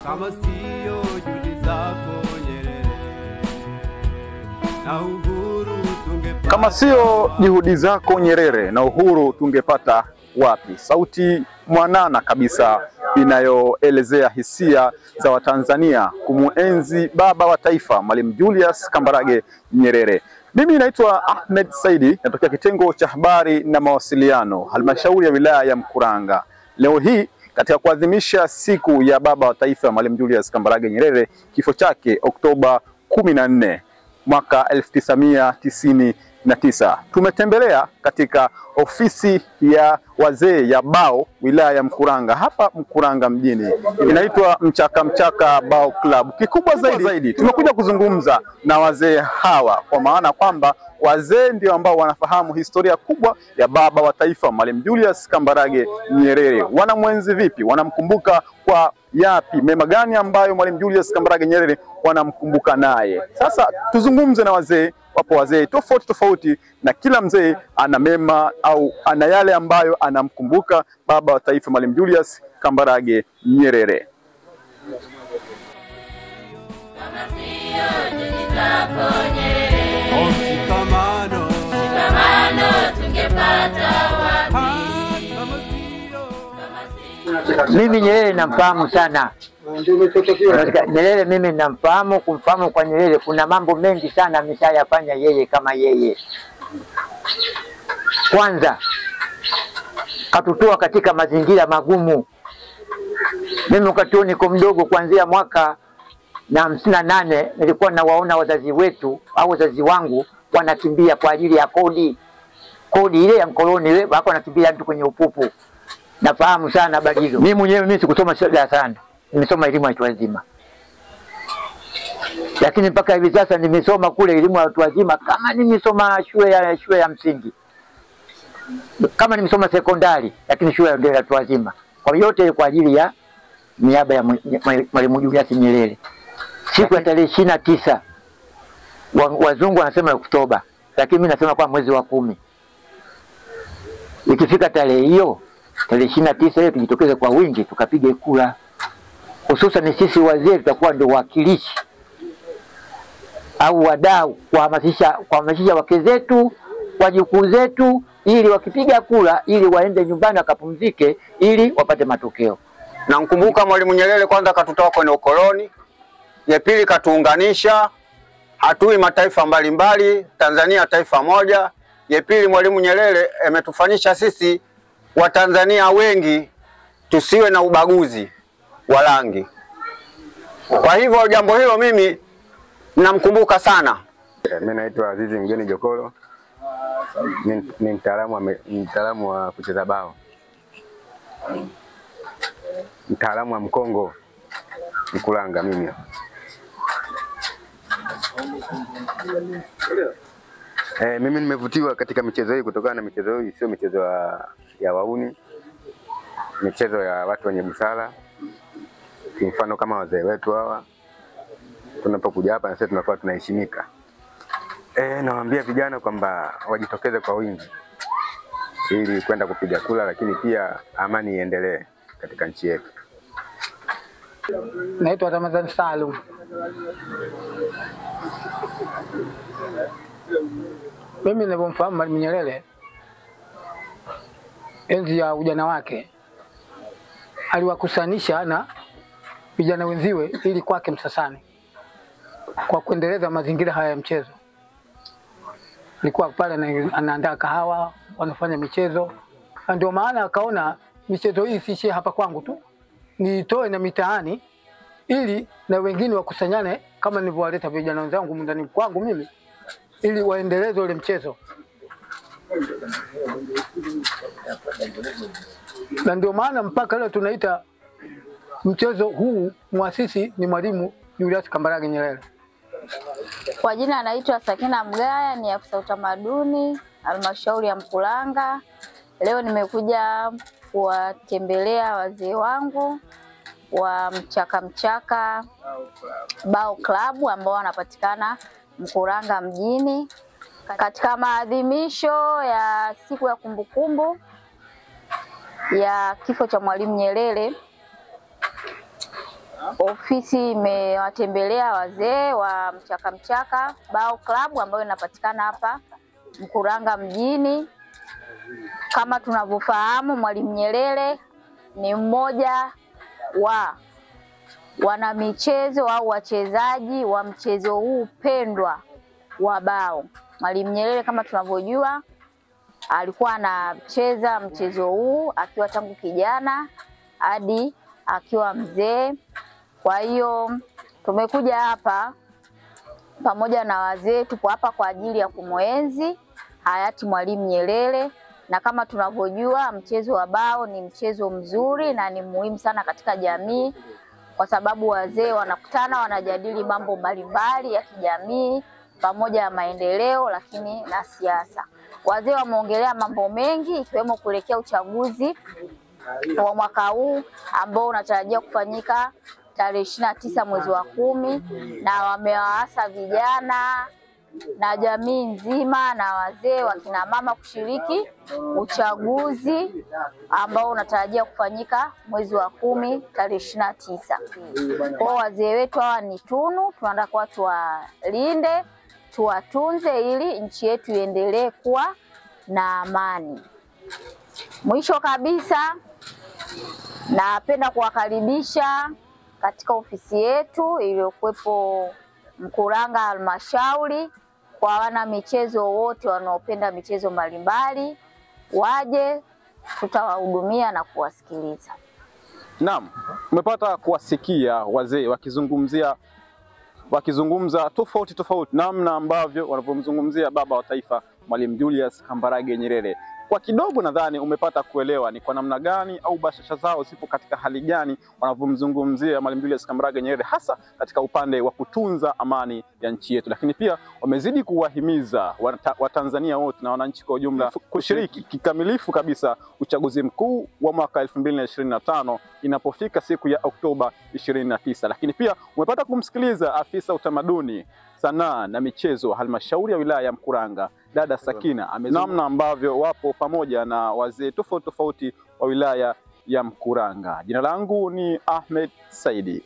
kama sio juhudi zako Nyerere na uhuru tungepata. Kama sio juhudi zako Nyerere na uhuru tungepata wapi? Sauti mwanana kabisa inayoelezea hisia za Watanzania kumuenzi baba wa taifa Mwalimu Julius Kambarage Nyerere. Mimi naitwa Ahmed Saidi, natokea kitengo cha habari na mawasiliano, halmashauri ya wilaya ya Mkuranga. Leo hii katika kuadhimisha siku ya baba wa taifa Mwalimu Julius Kambarage Nyerere, kifo chake Oktoba 14 mwaka 1999, tumetembelea katika ofisi ya wazee ya BAO wilaya ya Mkuranga, hapa Mkuranga mjini. Inaitwa Mchaka BAO Club. Kikubwa zaidi tumekuja kuzungumza na wazee hawa, kwa maana kwamba wazee ndio ambao wanafahamu historia kubwa ya baba wa taifa Mwalimu Julius Kambarage Nyerere. Wanamwenzi vipi? Wanamkumbuka kwa yapi? Mema gani ambayo Mwalimu Julius Kambarage Nyerere wanamkumbuka naye? Sasa tuzungumze na wazee. Wapo wazee tofauti na kila mzee ana mema au ana yale ambayo anamkumbuka baba wa taifa Mwalimu Julius Kambarage Nyerere. Mimi Nyerere namfahamu sana. Nyerere mimi namfahamu, kumfahamu kwa Nyerere kuna mambo mengi sana ameshayafanya yeye kama yeye. Kwanza katutoa katika mazingira magumu. Mimi wakati niko mdogo, kuanzia mwaka na 58 nilikuwa nawaona wazazi wetu au wazazi wangu wanakimbia kwa ajili ya kodi ile ya mkoloni, ile wako wanakimbia mtu kwenye upupu. Nafahamu sana habari hizo. Mimi mwenyewe sikusoma darasani, nimesoma elimu ya watu wazima. Lakini mpaka hivi sasa nimesoma kule elimu ya watu wazima, kama nimesoma shule ya msingi, kama nimesoma sekondari, lakini shule ya watu wazima. Kwa yote kwa ajili ya niaba ya Mwalimu Julius Nyerere. Siku ya tarehe 29 wazungu wanasema Oktoba, lakini mimi nasema kwa mwezi wa 10. Ikifika tarehe hiyo, tarehe 29 hiyo, tujitokeze kwa wingi tukapige kura. Hususan sisi wazee tutakuwa ndio wakilishi au wadau kuhamasisha wake zetu, wajukuu zetu, ili wakipiga kura ili waende nyumbani wakapumzike ili wapate matokeo. Na mkumbuka Mwalimu Nyerere kwanza katutoa kwenye ukoloni, ya pili katuunganisha, hatui mataifa mbalimbali, Tanzania taifa moja. Ya pili Mwalimu Nyerere ametufanyisha sisi Watanzania wengi tusiwe na ubaguzi wa rangi. Kwa hivyo jambo hilo mimi namkumbuka sana. Mimi naitwa Azizi Mgeni Jokolo. Ni mtaalamu wa kucheza bao. Mtaalamu wa mkongo Mkuranga mimi. Mimi nimevutiwa katika michezo hii kutokana na michezo hii sio michezo ya wauni. Michezo ya watu wenye busara. Mfano kama wazee wetu hawa. Tunapokuja hapa na sisi tunakuwa tunaheshimika. Nawaambia vijana kwamba wajitokeze kwa wingi ili kwenda kupiga kura, lakini pia amani iendelee katika nchi yetu. Naitwa Ramadhani Salum. Mimi ninapomfahamu Mwalimu Nyerere, enzi ya ujana wake aliwakusanisha na vijana wenziwe ili kwake Msasani kwa kuendeleza mazingira haya ya mchezo. Alikuwa pale anaandaa kahawa, wanafanya michezo. Ndio maana akaona michezo hii isiishie hapa kwangu tu, niitoe na mitaani ili na wengine wakusanyane kama nilivyowaleta vijana wenzangu ndani kwangu mimi ili waendeleze ule mchezo. Na ndio maana mpaka leo tunaita mchezo huu muasisi ni Mwalimu Julius Kambarage Nyerere. Kwa jina anaitwa Sakina Mgaya, ni afisa utamaduni halmashauri ya Mkuranga. Leo nimekuja kuwatembelea wazee wangu wa Mchaka BAO Club ambao wanapatikana Mkuranga mjini katika maadhimisho ya siku ya kumbukumbu ya kifo cha Mwalimu Nyerere. ofisi imewatembelea wazee wa Mchaka Mchaka Bao Club ambayo inapatikana hapa Mkuranga mjini. Kama tunavyofahamu, Mwalimu Nyerere ni mmoja wa wanamichezo au wachezaji wa mchezo huu pendwa wa bao. Mwalimu Nyerere kama tunavyojua alikuwa anacheza mchezo huu akiwa tangu kijana hadi akiwa mzee. Kwa hiyo tumekuja hapa pamoja na wazee, tupo hapa kwa ajili ya kumwenzi hayati Mwalimu Nyerere, na kama tunavyojua mchezo wa bao ni mchezo mzuri na ni muhimu sana katika jamii, kwa sababu wazee wanakutana, wanajadili mambo mbalimbali ya kijamii pamoja na maendeleo, lakini na siasa. Wazee wameongelea mambo mengi ikiwemo kuelekea uchaguzi wa mwaka huu ambao unatarajia kufanyika tarehe 29 mwezi wa 10, na wamewaasa vijana na jamii nzima na wazee wa kina mama kushiriki uchaguzi ambao unatarajia kufanyika mwezi wa 10 tarehe 29. Kwa wazee wetu hawa ni tunu, tunataka kwa tuwalinde, tuwatunze ili nchi yetu iendelee kuwa na amani. Mwisho kabisa, napenda kuwakaribisha katika ofisi yetu iliyokuwepo Mkuranga Halmashauri. Kwa wana michezo wote wanaopenda michezo mbalimbali waje, tutawahudumia na kuwasikiliza. Naam, umepata kuwasikia wazee wakizungumza tofauti namna ambavyo wanavyomzungumzia baba wa taifa Mwalimu Julius Kambarage Nyerere. Kwa kidogo nadhani umepata kuelewa ni kwa namna gani au bashasha zao zipo katika hali gani wanavyomzungumzia Mwalimu Julius Kambarage Nyerere, hasa katika upande wa kutunza amani ya nchi yetu. Lakini pia wamezidi kuwahimiza Watanzania wote na wananchi kwa ujumla kushiriki kikamilifu kabisa uchaguzi mkuu wa mwaka 2025 inapofika siku ya Oktoba 29. Lakini pia umepata kumsikiliza afisa utamaduni, sanaa na michezo halmashauri ya wilaya ya Mkuranga, dada Sakina, namna ambavyo wapo pamoja na wazee tofauti wa wilaya ya Mkuranga. Jina langu ni Ahmed Saidi.